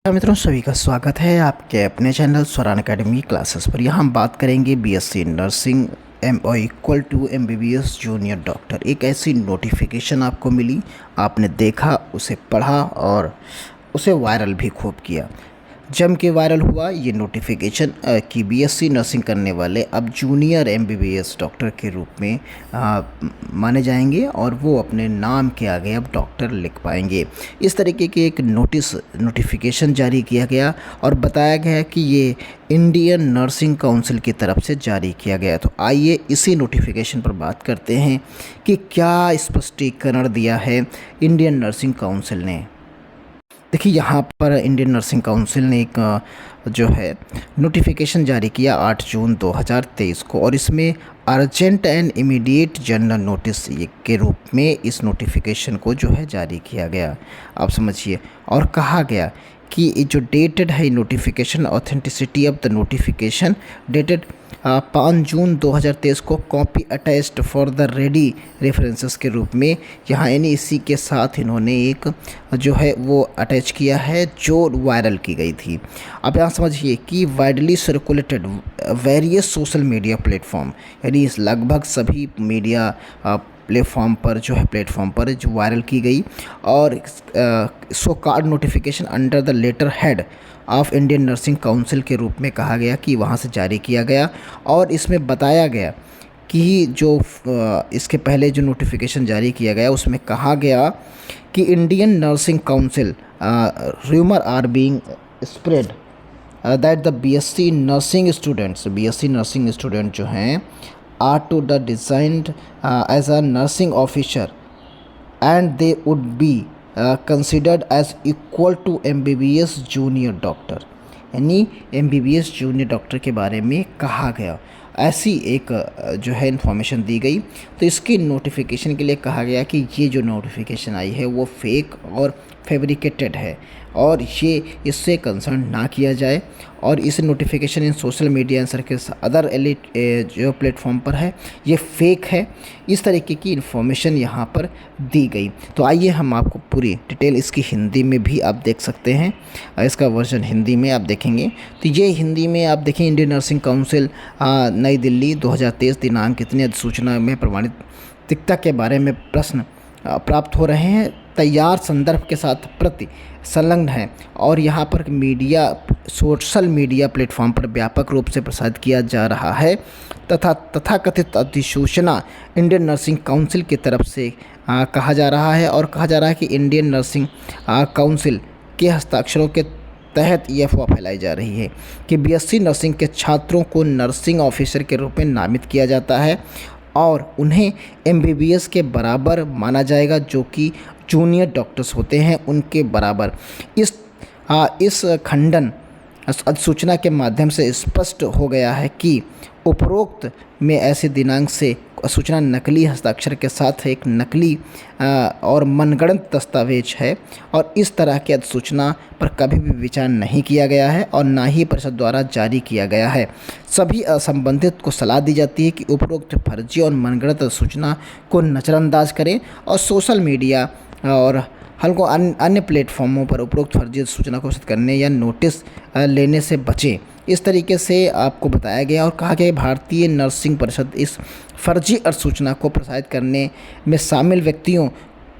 मित्रों, सभी का स्वागत है आपके अपने चैनल स्वरान एकेडमी क्लासेस पर। यहाँ हम बात करेंगे BSc nursing MO equal to MBBS junior doctor. एक ऐसी नोटिफिकेशन आपको मिली, आपने देखा, उसे पढ़ा और उसे वायरल भी खूब किया। जम के वायरल हुआ ये नोटिफिकेशन कि बीएससी नर्सिंग करने वाले अब जूनियर MBBS डॉक्टर के रूप में माने जाएंगे और वो अपने नाम के आगे अब डॉक्टर लिख पाएंगे। इस तरीके के एक नोटिफिकेशन जारी किया गया और बताया गया कि ये इंडियन नर्सिंग काउंसिल की तरफ से जारी किया गया। तो आइए इसी नोटिफिकेशन पर बात करते हैं कि क्या स्पष्टीकरण दिया है इंडियन नर्सिंग काउंसिल ने। देखिए, यहाँ पर इंडियन नर्सिंग काउंसिल ने एक जो है नोटिफिकेशन जारी किया 8 जून 2023 को, और इसमें urgent and immediate general notice के रूप में इस नोटिफिकेशन को जो है जारी किया गया। आप समझिए, और कहा गया कि ये जो डेटेड है notification, authenticity of the notification dated 5 जून 2023 को, copy attached for the ready references के रूप में यहाँ यानी इसी के साथ इन्होंने एक जो है वो अटैच किया है जो वायरल की गई थी। अब यहाँ समझिए कि widely circulated various social media platform, यानी इस लगभग सभी मीडिया प्लेटफॉर्म पर जो वायरल की गई, और so called notification under the letter head of Indian nursing Council के रूप में कहा गया कि वहाँ से जारी किया गया। और इसमें बताया गया कि जो इसके पहले जो नोटिफिकेशन जारी किया गया उसमें कहा गया कि Indian nursing council rumour are being spread that the BSc nursing student जो हैं are to the designed as a nursing officer and they would be considered as equal to MBBS junior doctor, यानी MBBS junior doctor के बारे में कहा गया। ऐसी एक जो है इन्फॉर्मेशन दी गई। तो इसकी नोटिफिकेशन के लिए कहा गया कि ये जो नोटिफिकेशन आई है वो फेक और फैब्रिकेटेड है और ये इससे कंसर्न ना किया जाए, और इस notification in social media and circles other elite जो प्लेटफॉर्म पर है ये फेक है। इस तरीके की इन्फॉर्मेशन यहाँ पर दी गई। तो आइए हम आपको पूरी डिटेल इसकी हिंदी में भी आप देख सकते हैं, इसका वर्जन हिंदी में आप देखेंगे। तो ये हिंदी में आप देखें, इंडियन नर्सिंग काउंसिल नई दिल्ली 2023 दिनांक इतनी अधिसूचना में प्रमाणिकता के बारे में प्रश्न प्राप्त हो रहे हैं, तैयार संदर्भ के साथ प्रति संलग्न है और यहाँ पर सोशल मीडिया प्लेटफॉर्म पर व्यापक रूप से प्रसारित किया जा रहा है तथा तथाकथित अधिसूचना इंडियन नर्सिंग काउंसिल की तरफ से कहा जा रहा है, और कहा जा रहा है कि इंडियन नर्सिंग काउंसिल के हस्ताक्षरों के तहत ये अफवाह फैलाई जा रही है कि बीएससी नर्सिंग के छात्रों को नर्सिंग ऑफिसर के रूप में नामित किया जाता है और उन्हें MBBS के बराबर माना जाएगा, जो कि जूनियर डॉक्टर्स होते हैं उनके बराबर। इस खंडन अधिसूचना के माध्यम से स्पष्ट हो गया है कि उपरोक्त में ऐसे दिनांक से सूचना नकली हस्ताक्षर के साथ एक नकली और मनगढ़ंत दस्तावेज है, और इस तरह की अधिसूचना पर कभी भी विचार नहीं किया गया है और ना ही परिषद द्वारा जारी किया गया है। सभी संबंधित को सलाह दी जाती है कि उपरोक्त फर्जी और मनगढ़ंत अधिसूचना को नज़रअंदाज करें और सोशल मीडिया और हल्को अन्य प्लेटफॉर्मों पर उपरोक्त फर्जी सूचना को घोषित करने या नोटिस लेने से बचें। इस तरीके से आपको बताया गया और कहा गया भारतीय नर्सिंग परिषद इस फर्जी अधिसूचना को प्रसारित करने में शामिल व्यक्तियों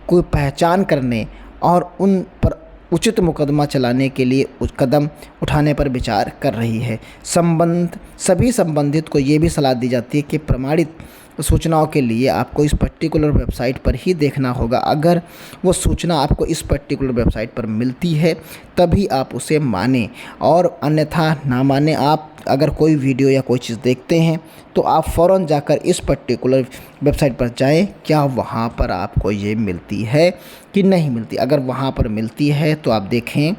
को पहचान करने और उन पर उचित मुकदमा चलाने के लिए कदम उठाने पर विचार कर रही है। सभी संबंधित को ये भी सलाह दी जाती है कि प्रमाणित सूचनाओं के लिए आपको इस पर्टिकुलर वेबसाइट पर ही देखना होगा। अगर वो सूचना आपको इस पर्टिकुलर वेबसाइट पर मिलती है तभी आप उसे मानें, और अन्यथा ना मानें। आप अगर कोई वीडियो या कोई चीज़ देखते हैं तो आप फ़ौरन जाकर इस पर्टिकुलर वेबसाइट पर जाएं, क्या वहाँ पर आपको ये मिलती है कि नहीं मिलती। अगर वहाँ पर मिलती है तो आप देखिए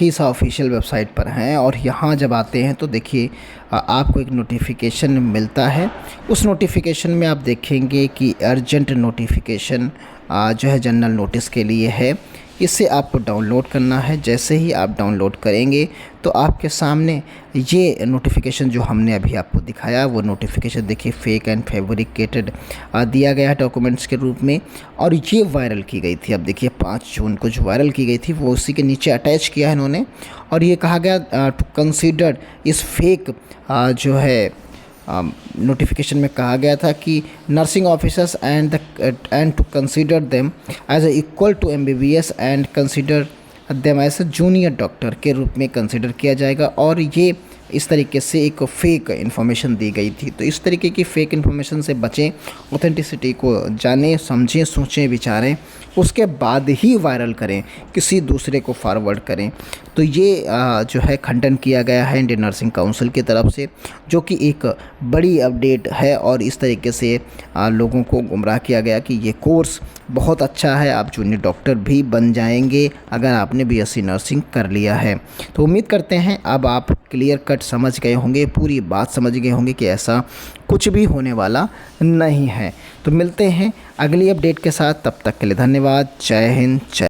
इस ऑफिशियल वेबसाइट पर हैं, और यहाँ जब आते हैं तो देखिए आपको एक नोटिफिकेशन मिलता है। उस नोटिफिकेशन में आप देखेंगे कि अर्जेंट नोटिफिकेशन जो है जनरल नोटिस के लिए है। इसे आपको डाउनलोड करना है। जैसे ही आप डाउनलोड करेंगे तो आपके सामने ये नोटिफिकेशन जो हमने अभी आपको दिखाया वो नोटिफिकेशन देखिए फेक एंड फैब्रिकेटेड दिया गया है डॉक्यूमेंट्स के रूप में, और ये वायरल की गई थी। अब देखिए 5 जून को जो वायरल की गई थी वो उसी के नीचे अटैच किया है इन्होंने, और ये कहा गया टू कंसीडर इस फेक जो है नोटिफिकेशन में कहा गया था कि nursing officers and to consider them as a equal to MBBS and consider them as a junior doctor के रूप में कंसीडर किया जाएगा। और ये इस तरीके से एक फ़ेक इन्फॉर्मेशन दी गई थी। तो इस तरीके की फ़ेक इन्फॉर्मेशन से बचें, ऑथेंटिसिटी को जानें, समझें, सोचें, विचारें, उसके बाद ही वायरल करें, किसी दूसरे को फॉरवर्ड करें। तो ये जो है खंडन किया गया है इंडियन नर्सिंग काउंसिल की तरफ से, जो कि एक बड़ी अपडेट है। और इस तरीके से लोगों को गुमराह किया गया कि ये कोर्स बहुत अच्छा है, आप जूनियर डॉक्टर भी बन जाएंगे अगर आपने बीएससी नर्सिंग कर लिया है। तो उम्मीद करते हैं अब आप क्लियर कट समझ गए होंगे, पूरी बात समझ गए होंगे कि ऐसा कुछ भी होने वाला नहीं है। तो मिलते हैं अगली अपडेट के साथ, तब तक के लिए धन्यवाद। जय हिंद, जय